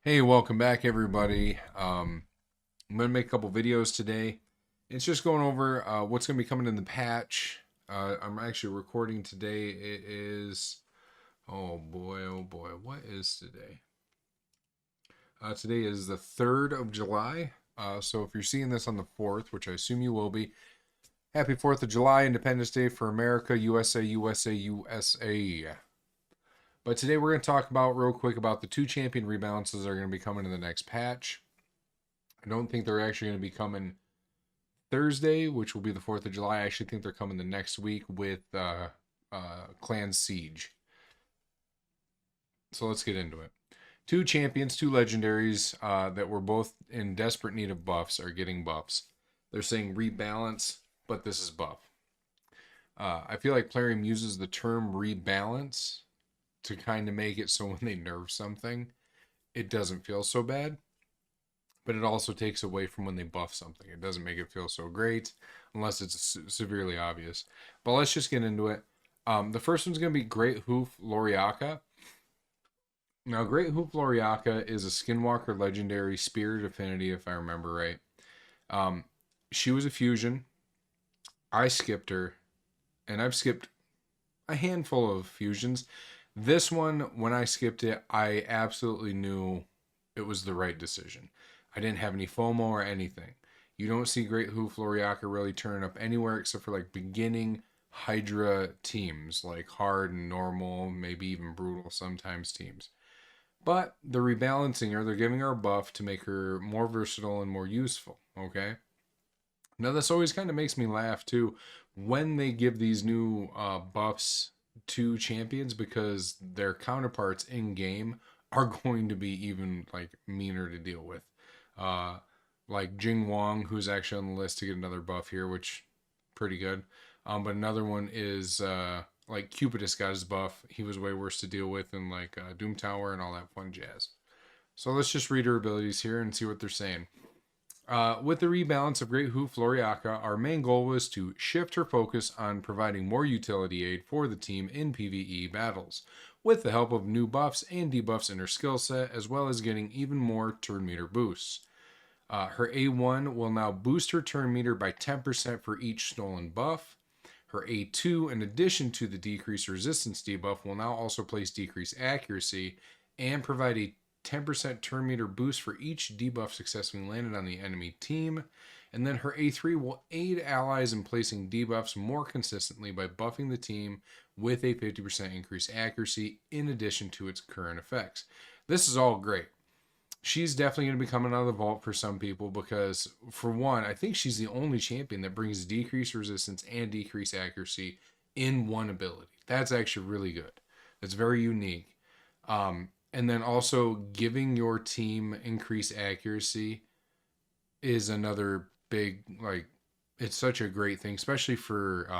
Hey, welcome back, everybody. I'm going to make a couple videos today. It's just going over what's going to be coming in the patch. I'm actually recording today. It is, oh boy, what is today? Today is the 3rd of July. So if you're seeing this on the 4th, which I assume you will be, happy 4th of July, Independence Day for America, USA, USA, USA. But today we're going to talk about real quick about the two champion rebalances that are going to be coming in the next patch. I don't think they're actually going to be coming Thursday, which will be the 4th of July. I actually think they're coming the next week with Clan Siege. So let's get into it. Two champions, two legendaries that were both in desperate need of buffs are getting buffs. They're saying rebalance, but this is buff. I feel like Plarium uses the term rebalance to kind of make it so when they nerf something, it doesn't feel so bad. But it also takes away from when they buff something. It doesn't make it feel so great unless it's severely obvious. But let's just get into it. The first one's going to be Great Hoof Loiriaca. Now, Great Hoof Loiriaca is a Skinwalker legendary Spirit Affinity, if I remember right. She was a fusion. I skipped her, and I've skipped a handful of fusions. This one, when I skipped it, I absolutely knew it was the right decision. I didn't have any FOMO or anything. You don't see Great Hoof Loiriaca really turn up anywhere except for like beginning Hydra teams, like hard and normal, maybe even brutal sometimes teams. But they're rebalancing her, they're giving her a buff to make her more versatile and more useful, okay? Now, this always kind of makes me laugh too when they give these new buffs to champions because their counterparts in game are going to be even like meaner to deal with. Uh, like Jingwon, who's actually on the list to get another buff here, which pretty good. But another one is like Cupidus got his buff. He was way worse to deal with than like Doom Tower and all that fun jazz. So let's just read her abilities here and see what they're saying. With the rebalance of Great Hoof Loiriaca, our main goal was to shift her focus on providing more utility aid for the team in PvE battles, with the help of new buffs and debuffs in her skill set, as well as getting even more turn meter boosts. Her A1 will now boost her turn meter by 10% for each stolen buff. Her A2, in addition to the decreased resistance debuff, will now also place decreased accuracy and provide a 10% turn meter boost for each debuff successfully landed on the enemy team. And then her A3 will aid allies in placing debuffs more consistently by buffing the team with a 50% increased accuracy in addition to its current effects. This is all great. She's definitely going to be coming out of the vault for some people because, for one, I think she's the only champion that brings decreased resistance and decreased accuracy in one ability. That's actually really good. That's very unique. And then also giving your team increased accuracy is another big, like, it's such a great thing, especially for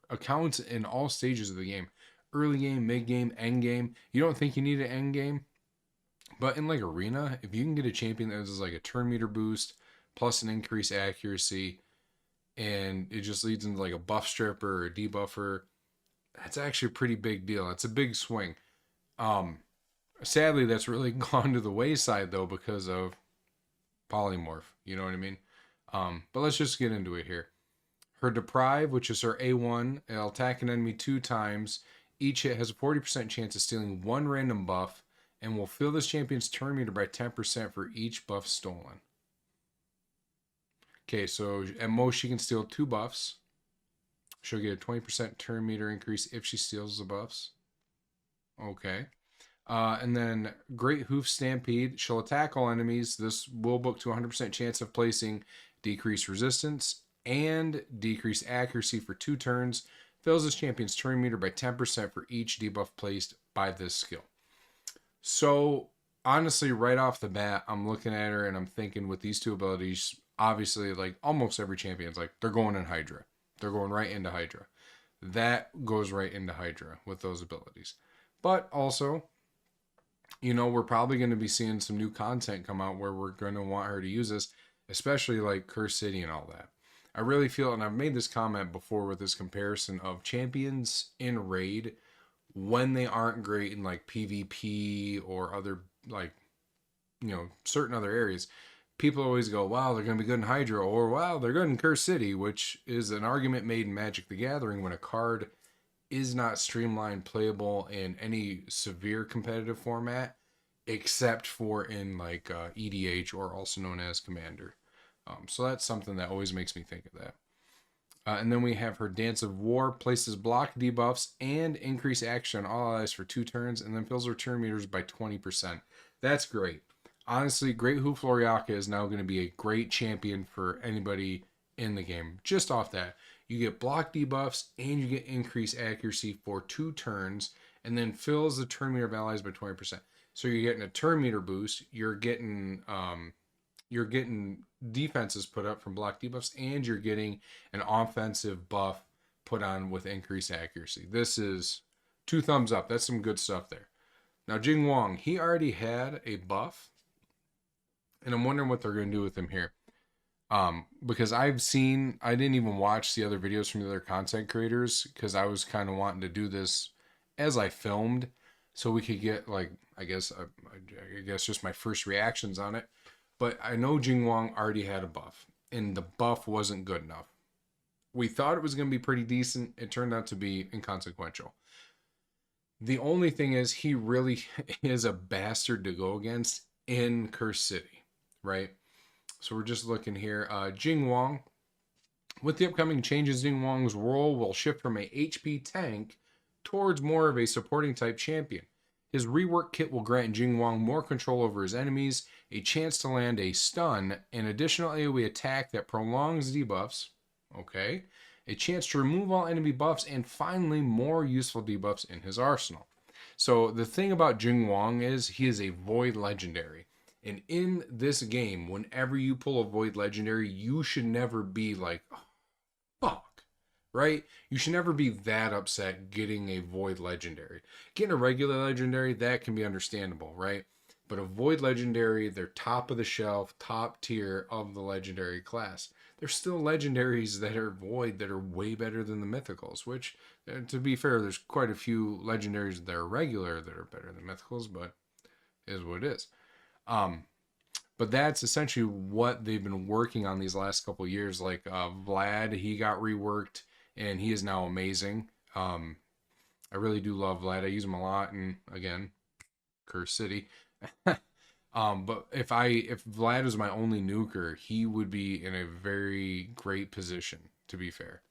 accounts in all stages of the game. Early game, mid game, end game. You don't think you need an end game, but in like arena, if you can get a champion that has like a turn meter boost plus an increased accuracy, and it just leads into like a buff stripper or a debuffer, that's actually a pretty big deal. It's a big swing. Um, Sadly, that's really gone to the wayside though because of polymorph. You know what I mean? But let's just get into it here. Her deprive, which is her A1, it'll attack an enemy 2 times. Each hit has a 40% chance of stealing one random buff and will fill this champion's turn meter by 10% for each buff stolen. Okay, so at most she can steal 2 buffs. She'll get a 20% turn meter increase if she steals the buffs. Okay. And then Great Hoof Stampede. She'll attack all enemies. This will book to 100% chance of placing decreased resistance and decreased accuracy for 2 turns. Fills this champion's turn meter by 10% for each debuff placed by this skill. So, honestly, right off the bat, I'm looking at her and I'm thinking with these two abilities, obviously, like almost every champion's like, they're going in Hydra. They're going right into Hydra. That goes right into Hydra with those abilities. But also, we're probably going to be seeing some new content come out where we're going to want her to use this, especially like Curse City and all that. I really feel, and I've made this comment before with this comparison of champions in Raid when they aren't great in like PvP or other like certain other areas, people always go, wow, they're going to be good in Hydro, or wow, they're good in Curse City, which is an argument made in Magic the Gathering when a card is not streamlined playable in any severe competitive format, except for in like EDH, or also known as Commander. So that's something that always makes me think of that. And then we have her Dance of War, places block debuffs and increase action on all allies for 2 turns, and then fills her turn meters by 20%. That's great. Honestly, Great Hoof Loiriaca is now going to be a great champion for anybody in the game. Just off that, you get block debuffs and you get increased accuracy for 2 turns, and then fills the turn meter of allies by 20%. So you're getting a turn meter boost. You're getting defenses put up from block debuffs, and you're getting an offensive buff put on with increased accuracy. This is 2 thumbs up. That's some good stuff there. Now, Jingwon, he already had a buff, and I'm wondering what they're going to do with him here. Because I didn't even watch the other videos from the other content creators, because I was kind of wanting to do this as I filmed, so we could get, like, I guess just my first reactions on it. But I know Jingwon already had a buff, and the buff wasn't good enough. We thought it was going to be pretty decent. It turned out to be inconsequential. The only thing is, he really is a bastard to go against in Curse City, right? So we're just looking here. Jingwon, with the upcoming changes, Jingwon's role will shift from a HP tank towards more of a supporting type champion. His rework kit will grant Jingwon more control over his enemies, a chance to land a stun, an additional AoE attack that prolongs debuffs, okay, a chance to remove all enemy buffs, and finally more useful debuffs in his arsenal. So the thing about Jingwon is he is a Void Legendary. And in this game, whenever you pull a Void Legendary, you should never be like, oh, fuck, right? You should never be that upset getting a Void Legendary. Getting a regular Legendary, that can be understandable, right? But a Void Legendary, they're top of the shelf, top tier of the Legendary class. There's still Legendaries that are Void that are way better than the Mythicals, which, to be fair, there's quite a few Legendaries that are regular that are better than Mythicals, but it is what it is. But that's essentially what they've been working on these last couple of years. Like Vlad, he got reworked, and he is now amazing. I really do love Vlad. I use him a lot, and again, Curse City. But if Vlad was my only nuker, he would be in a very great position, to be fair.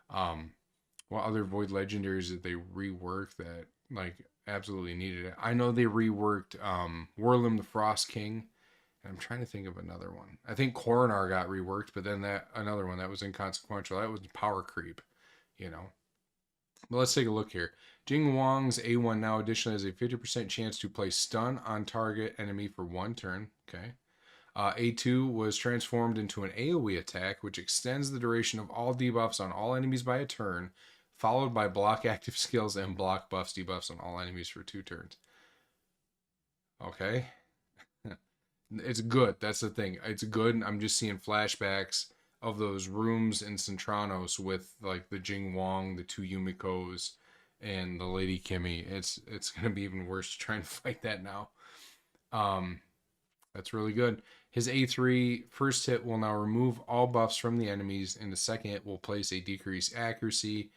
What other Void Legendaries did they rework that like absolutely needed it? I know they reworked Whirlim the Frost King. I'm trying to think of another one. I think Coronar got reworked, but then another one that was inconsequential. That was power creep, you know. But let's take a look here. Jingwon's A1 now additionally has a 50% chance to place stun on target enemy for 1 turn. Okay. A2 was transformed into an AoE attack, which extends the duration of all debuffs on all enemies by a turn, followed by block active skills and block buffs debuffs on all enemies for 2 turns. Okay. It's good. That's the thing. It's good. I'm just seeing flashbacks of those rooms in Centranos with like the Jingwon, the 2 Yumikos, and the Lady Kimmy. It's gonna be even worse to try and fight that now. That's really good. His A3 first hit will now remove all buffs from the enemies, and the second hit will place a decreased accuracy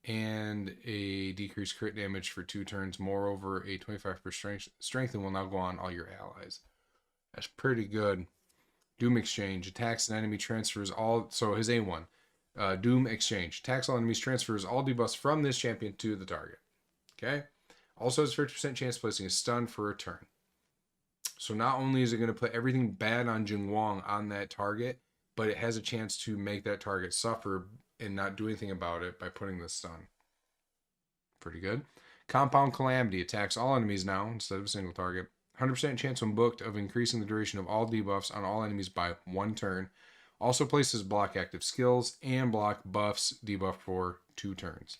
and a decreased crit damage for 2 turns. Moreover, a 25% strengthen will now go on all your allies. That's pretty good. Doom Exchange. Attacks an enemy, transfers all... So his A1. Doom Exchange. Attacks all enemies, transfers all debuffs from this champion to the target. Okay? Also has a 50% chance of placing a stun for a turn. So not only is it going to put everything bad on Jingwon on that target, but it has a chance to make that target suffer and not do anything about it by putting the stun. Pretty good. Compound Calamity. Attacks all enemies now instead of a single target. 100% chance when booked of increasing the duration of all debuffs on all enemies by 1 turn. Also places block active skills and block buffs debuff for 2 turns.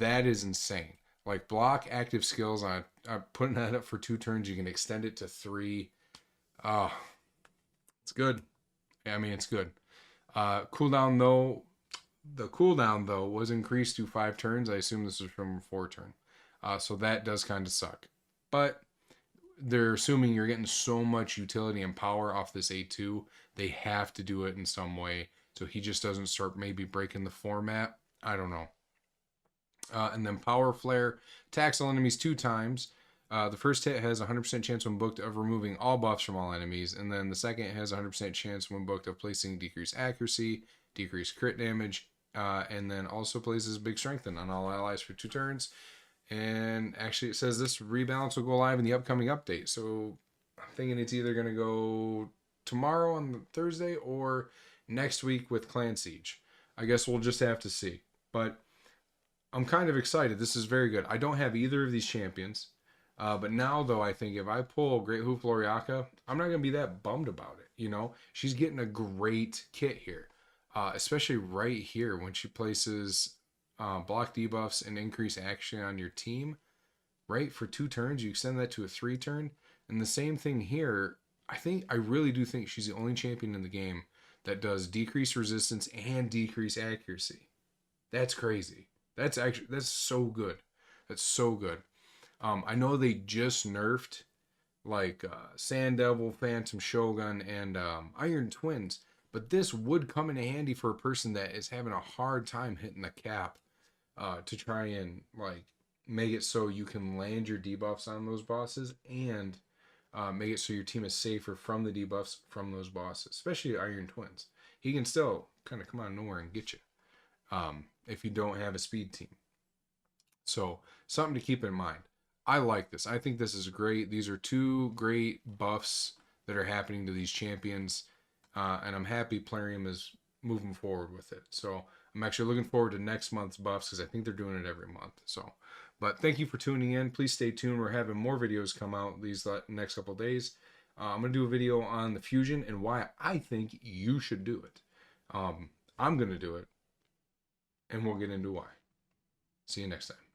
That is insane. Like block active skills, I'm putting that up for 2 turns. You can extend it to 3. Oh, it's good. I mean, it's good. Cooldown though, the cooldown though was increased to 5 turns. I assume this is from 4 turn. So that does kind of suck. But they're assuming you're getting so much utility and power off this A2, they have to do it in some way. So he just doesn't start maybe breaking the format. I don't know. And then Power Flare attacks all enemies 2 times. The first hit has 100% chance when booked of removing all buffs from all enemies, and then the second has 100% chance when booked of placing decreased accuracy, decreased crit damage, and then also places Big Strengthen on all allies for 2 turns. And actually, it says this rebalance will go live in the upcoming update. So I'm thinking it's either going to go tomorrow on Thursday or next week with Clan Siege. I guess we'll just have to see. But I'm kind of excited. This is very good. I don't have either of these champions. But now, though, I think if I pull Great Hoof Loiriaca, I'm not going to be that bummed about it. You know, she's getting a great kit here, especially right here when she places block debuffs and increase action on your team. Right, for 2 turns, you extend that to a 3 turn. And the same thing here. I really do think she's the only champion in the game that does decrease resistance and decrease accuracy. That's crazy. That's so good. That's so good. I know they just nerfed like Sand Devil, Phantom Shogun, and Iron Twins, but this would come in handy for a person that is having a hard time hitting the cap to try and like make it so you can land your debuffs on those bosses and make it so your team is safer from the debuffs from those bosses, especially Iron Twins. He can still kind of come out of nowhere and get you if you don't have a speed team. So something to keep in mind. I like this. I think this is great. These are 2 great buffs that are happening to these champions, and I'm happy Plarium is moving forward with it. So I'm actually looking forward to next month's buffs because I think they're doing it every month. So, but thank you for tuning in. Please stay tuned. We're having more videos come out these next couple days. I'm going to do a video on the fusion and why I think you should do it. I'm going to do it, and we'll get into why. See you next time.